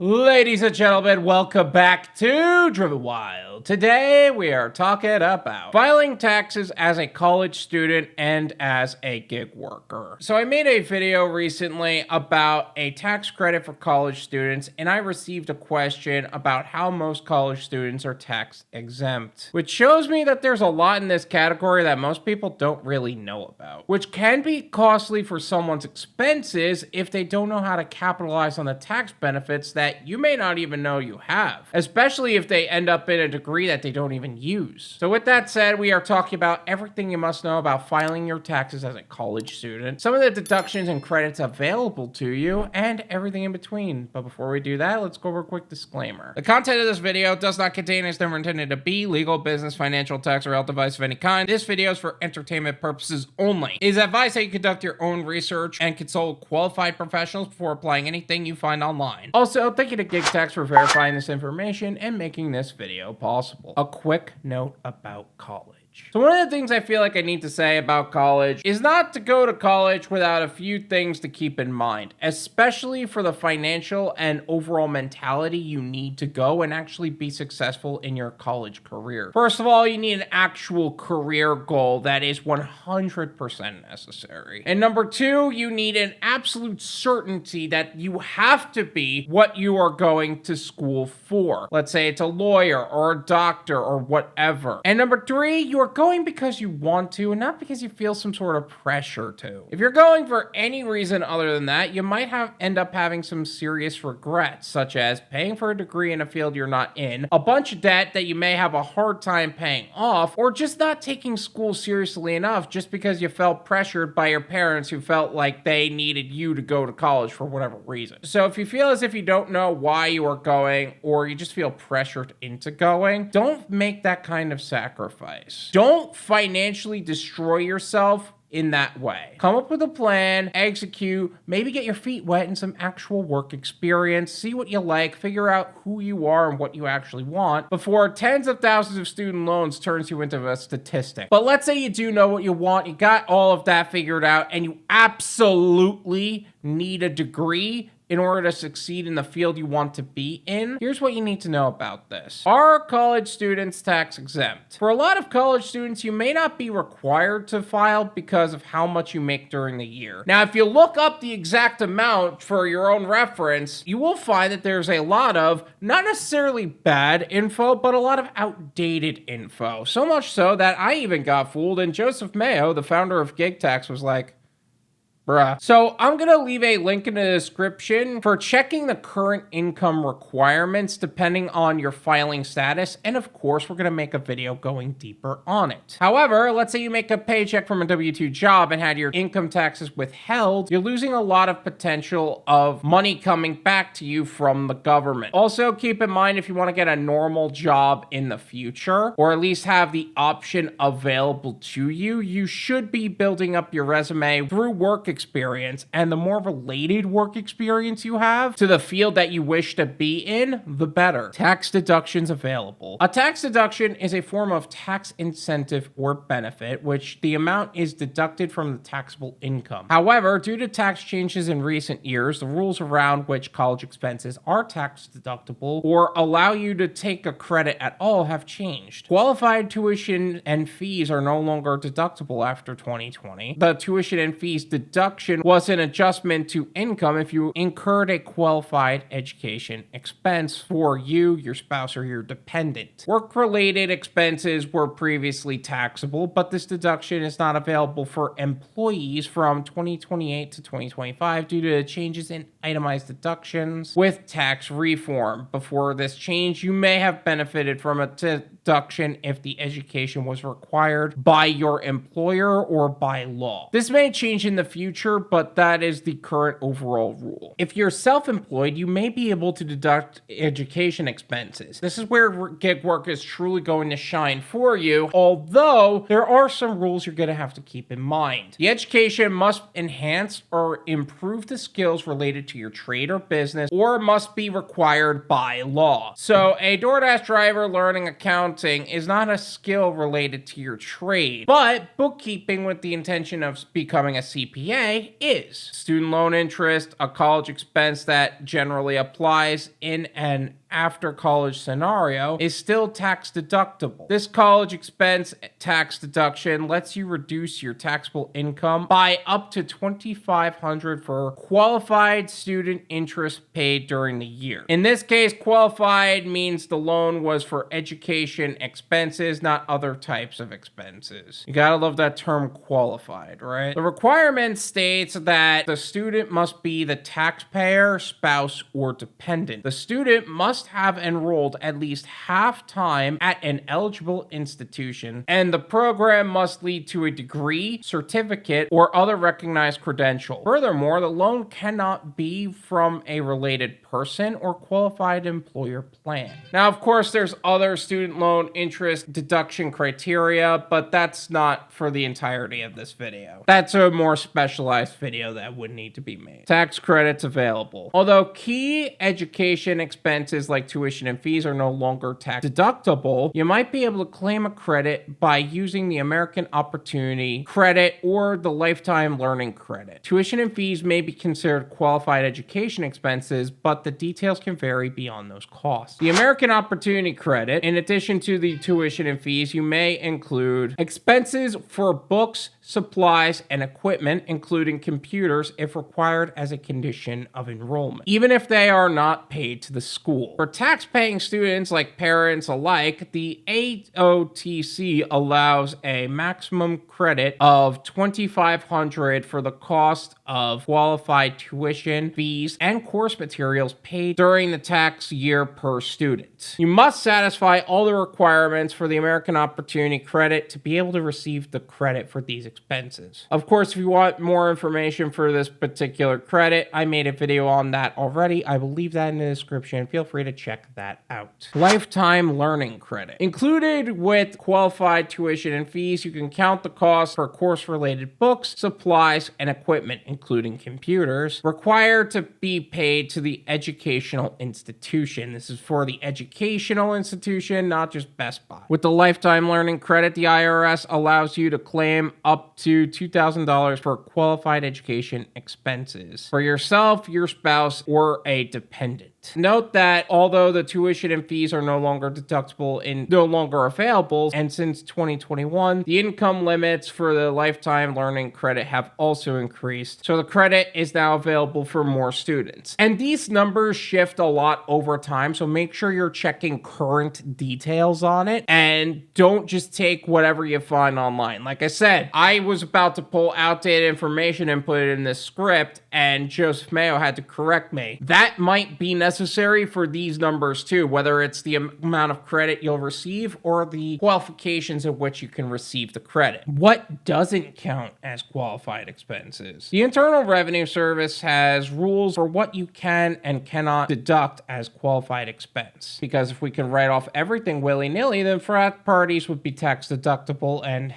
Ladies and gentlemen, welcome back to Driven Wyld. Today we are talking about filing taxes as a college student and as a gig worker. So I made a video recently about a tax credit for college students, and I received a question about how most college students are tax exempt, which shows me that there's a lot in this category that most people don't really know about, which can be costly for someone's expenses if they don't know how to capitalize on the tax benefits that you may not even know you have, especially if they end up in a degree that they don't even use. So with that said, we are talking about everything you must know about filing your taxes as a college student, some of the deductions and credits available to you, and everything in between. But before we do that, let's go over a quick disclaimer. The content of this video does not contain and is never intended to be legal, business, financial, tax, or health advice of any kind. This video is for entertainment purposes only. It is advised that you conduct your own research and consult qualified professionals before applying anything you find online. Also, thank you to GigTax for verifying this information and making this video possible. A quick note about college. So one of the things I feel like I need to say about college is not to go to college without a few things to keep in mind, especially for the financial and overall mentality you need to go and actually be successful in your college career. First of all, you need an actual career goal that is 100% necessary. And number two, you need an absolute certainty that you have to be what you are going to school for. Let's say it's a lawyer or a doctor or whatever. And number three, you are going because you want to and not because you feel some sort of pressure to. If you're going for any reason other than that, you might end up having some serious regrets, such as paying for a degree in a field you're not in, a bunch of debt that you may have a hard time paying off, or just not taking school seriously enough just because you felt pressured by your parents who felt like they needed you to go to college for whatever reason. So if you feel as if you don't know why you are going, or you just feel pressured into going, don't make that kind of sacrifice. Don't financially destroy yourself in that way. Come up with a plan, execute, maybe get your feet wet in some actual work experience, see what you like, figure out who you are and what you actually want before tens of thousands of student loans turns you into a statistic. But let's say you do know what you want, you got all of that figured out, and you absolutely need a degree in order to succeed in the field you want to be in. Here's what you need to know about this. Are college students tax exempt? For a lot of college students, you may not be required to file because of how much you make during the year. Now, if you look up the exact amount for your own reference, you will find that there's a lot of, not necessarily bad info, but a lot of outdated info. So much so that I even got fooled, and Joseph Mayo, the founder of GigTax, was like, bruh. So I'm going to leave a link in the description for checking the current income requirements depending on your filing status. And of course, we're going to make a video going deeper on it. However, let's say you make a paycheck from a W-2 job and had your income taxes withheld, you're losing a lot of potential of money coming back to you from the government. Also, keep in mind if you want to get a normal job in the future, or at least have the option available to you, you should be building up your resume through work experience, and the more related work experience you have to the field that you wish to be in, the better. Tax deductions available. A tax deduction is a form of tax incentive or benefit, which the amount is deducted from the taxable income. However, due to tax changes in recent years, the rules around which college expenses are tax deductible or allow you to take a credit at all have changed. Qualified tuition and fees are no longer deductible after 2020. The tuition and fees deduction was an adjustment to income if you incurred a qualified education expense for you, your spouse, or your dependent. Work-related expenses were previously taxable, but this deduction is not available for employees from 2028 to 2025 due to changes in itemized deductions with tax reform. Before this change, you may have benefited from a deduction if the education was required by your employer or by law. This may change in the future, but that is the current overall rule. If you're self-employed, you may be able to deduct education expenses. This is where gig work is truly going to shine for you, although there are some rules you're going to have to keep in mind. The education must enhance or improve the skills related to your trade or business, or must be required by law. So a DoorDash driver learning accounting is not a skill related to your trade, but bookkeeping with the intention of becoming a CPA today is student loan interest, a college expense that generally applies in an after college scenario, is still tax deductible. This college expense tax deduction lets you reduce your taxable income by up to $2,500 for qualified student interest paid during the year. In this case, qualified means the loan was for education expenses, not other types of expenses. You gotta love that term qualified, right? The requirement states that the student must be the taxpayer, spouse, or dependent. The student must have enrolled at least half time at an eligible institution, and the program must lead to a degree, certificate, or other recognized credential. Furthermore, the loan cannot be from a related person or qualified employer plan. Now, of course, there's other student loan interest deduction criteria, but that's not for the entirety of this video. That's a more specialized video that would need to be made. Tax credits available. Although key education expenses like tuition and fees are no longer tax deductible, you might be able to claim a credit by using the American Opportunity Credit or the Lifetime Learning Credit. Tuition and fees may be considered qualified education expenses, but the details can vary beyond those costs. The American Opportunity Credit, in addition to the tuition and fees, you may include expenses for books, supplies, and equipment, including computers, if required as a condition of enrollment, even if they are not paid to the school. For tax-paying students, like parents alike, the AOTC allows a maximum credit of $2,500 for the cost of qualified tuition, fees, and course materials paid during the tax year per student. You must satisfy all the requirements for the American Opportunity Credit to be able to receive the credit for these expenses. Of course, if you want more information for this particular credit, I made a video on that already. I will leave that in the description. Feel free to check that out. Lifetime Learning Credit. Included with qualified tuition and fees, you can count the cost for course-related books, supplies, and equipment, including computers, required to be paid to the educational institution. This is for the educational institution, not just Best Buy. With the Lifetime Learning Credit, the IRS allows you to claim up to $2,000 for qualified education expenses for yourself, your spouse, or a dependent. Note that although the tuition and fees are no longer deductible and no longer available, and since 2021, the income limits for the Lifetime Learning Credit have also increased, so the credit is now available for more students. And these numbers shift a lot over time, so make sure you're checking current details on it, and don't just take whatever you find online. Like I said, I was about to pull outdated information and put it in this script, and Joseph Mayo had to correct me. That might be necessary for these numbers too, whether it's the amount of credit you'll receive or the qualifications at which you can receive the credit. What doesn't count as qualified expenses? The Internal Revenue Service has rules for what you can and cannot deduct as qualified expense. Because if we can write off everything willy-nilly, then frat parties would be tax deductible, and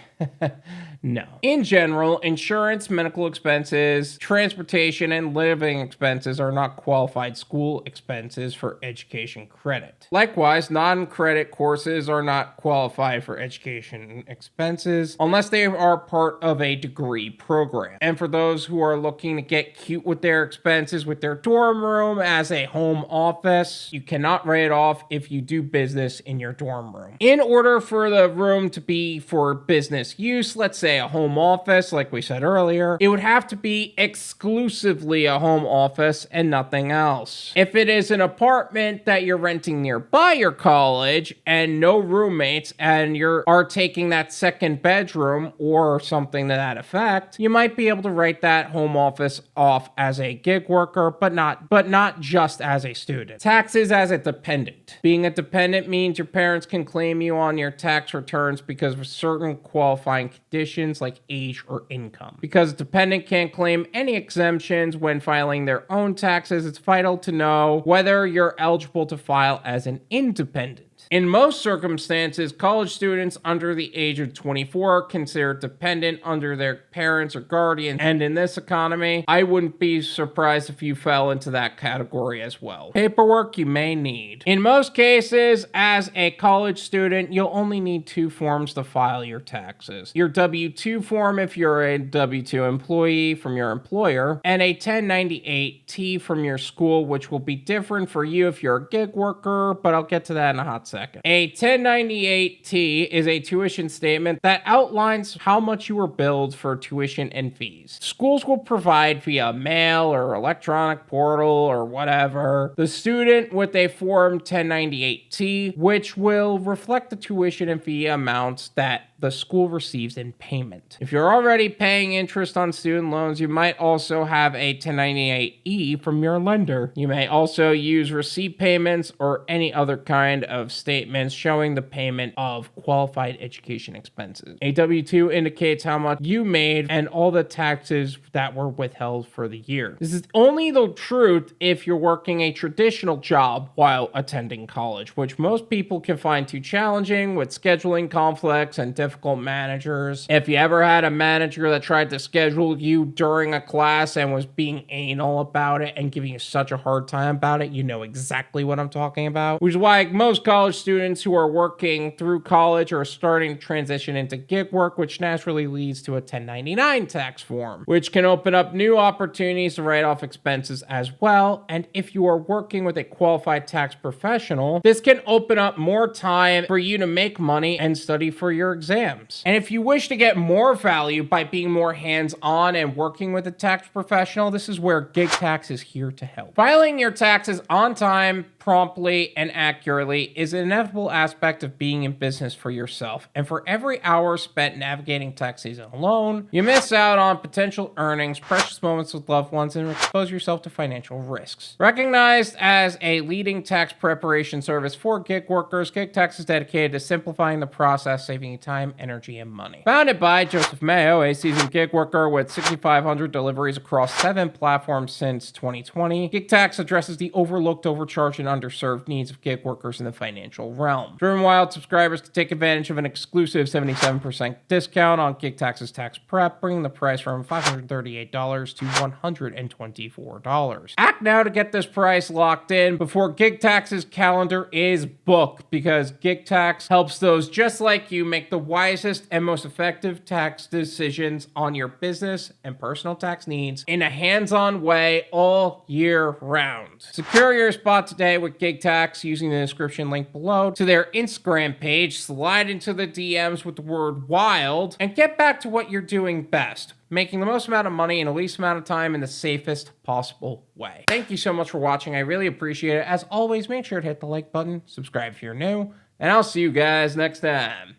no. In general, insurance, medical expenses, transportation, and living expenses are not qualified school expenses for education credit. Likewise, non-credit courses are not qualified for education expenses unless they are part of a degree program. And for those who are looking to get cute with their expenses with their dorm room as a home office, you cannot write it off if you do business in your dorm room. In order for the room to be for business use, let's say a home office, like we said earlier, it would have to be exclusively a home office and nothing else. If it is an apartment that you're renting nearby your college and no roommates, and you are taking that second bedroom or something to that effect, you might be able to write that home office off as a gig worker, but not just as a student. Taxes as a dependent. Being a dependent means your parents can claim you on your tax returns because of certain qualifying conditions like age or income. Because a dependent can't claim any exemptions when filing their own taxes, it's vital to know whether you're eligible to file as an independent. In most circumstances, college students under the age of 24 are considered dependent under their parents or guardians, and in this economy, I wouldn't be surprised if you fell into that category as well. Paperwork you may need. In most cases, as a college student, you'll only need 2 forms to file your taxes. Your W-2 form if you're a W-2 employee from your employer, and a 1098-T from your school, which will be different for you if you're a gig worker, but I'll get to that in a hot second. A 1098-T is a tuition statement that outlines how much you were billed for tuition and fees. Schools will provide via mail or electronic portal or whatever the student with a Form 1098-T, which will reflect the tuition and fee amounts that the school receives in payment. If you're already paying interest on student loans, you might also have a 1098-E from your lender. You may also use receipt payments or any other kind of statements showing the payment of qualified education expenses. A W-2 indicates how much you made and all the taxes that were withheld for the year. This is only the truth if you're working a traditional job while attending college, which most people can find too challenging with scheduling conflicts and difficult managers. If you ever had a manager that tried to schedule you during a class and was being anal about it and giving you such a hard time about it, you know exactly what I'm talking about. Which is why most college students who are working through college are starting to transition into gig work, which naturally leads to a 1099 tax form, which can open up new opportunities to write off expenses as well. And if you are working with a qualified tax professional, this can open up more time for you to make money and study for your exams. And if you wish to get more value by being more hands-on and working with a tax professional, this is where GigTax is here to help. Filing your taxes on time, promptly, and accurately is an inevitable aspect of being in business for yourself. And for every hour spent navigating tax season alone, you miss out on potential earnings, precious moments with loved ones, and expose yourself to financial risks. Recognized as a leading tax preparation service for gig workers, GigTax is dedicated to simplifying the process, saving you time, energy, and money. Founded by Joseph Mayo, a seasoned gig worker with 6,500 deliveries across 7 platforms since 2020, GigTax addresses the overlooked, overcharged, and underserved needs of gig workers in the financial realm. Driven Wyld subscribers can take advantage of an exclusive 77% discount on GigTax's tax prep, bringing the price from $538 to $124. Act now to get this price locked in before GigTax's calendar is booked, because GigTax helps those just like you make the wisest and most effective tax decisions on your business and personal tax needs in a hands-on way all year round. Secure your spot today with GigTax using the description link below to their Instagram page. Slide into the DMs with the word WYLD and get back to what you're doing best, making the most amount of money in the least amount of time in the safest possible way. Thank you so much for watching. I really appreciate it. As always, make sure to hit the like button, subscribe if you're new, and I'll see you guys next time.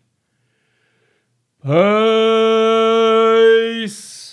Peace.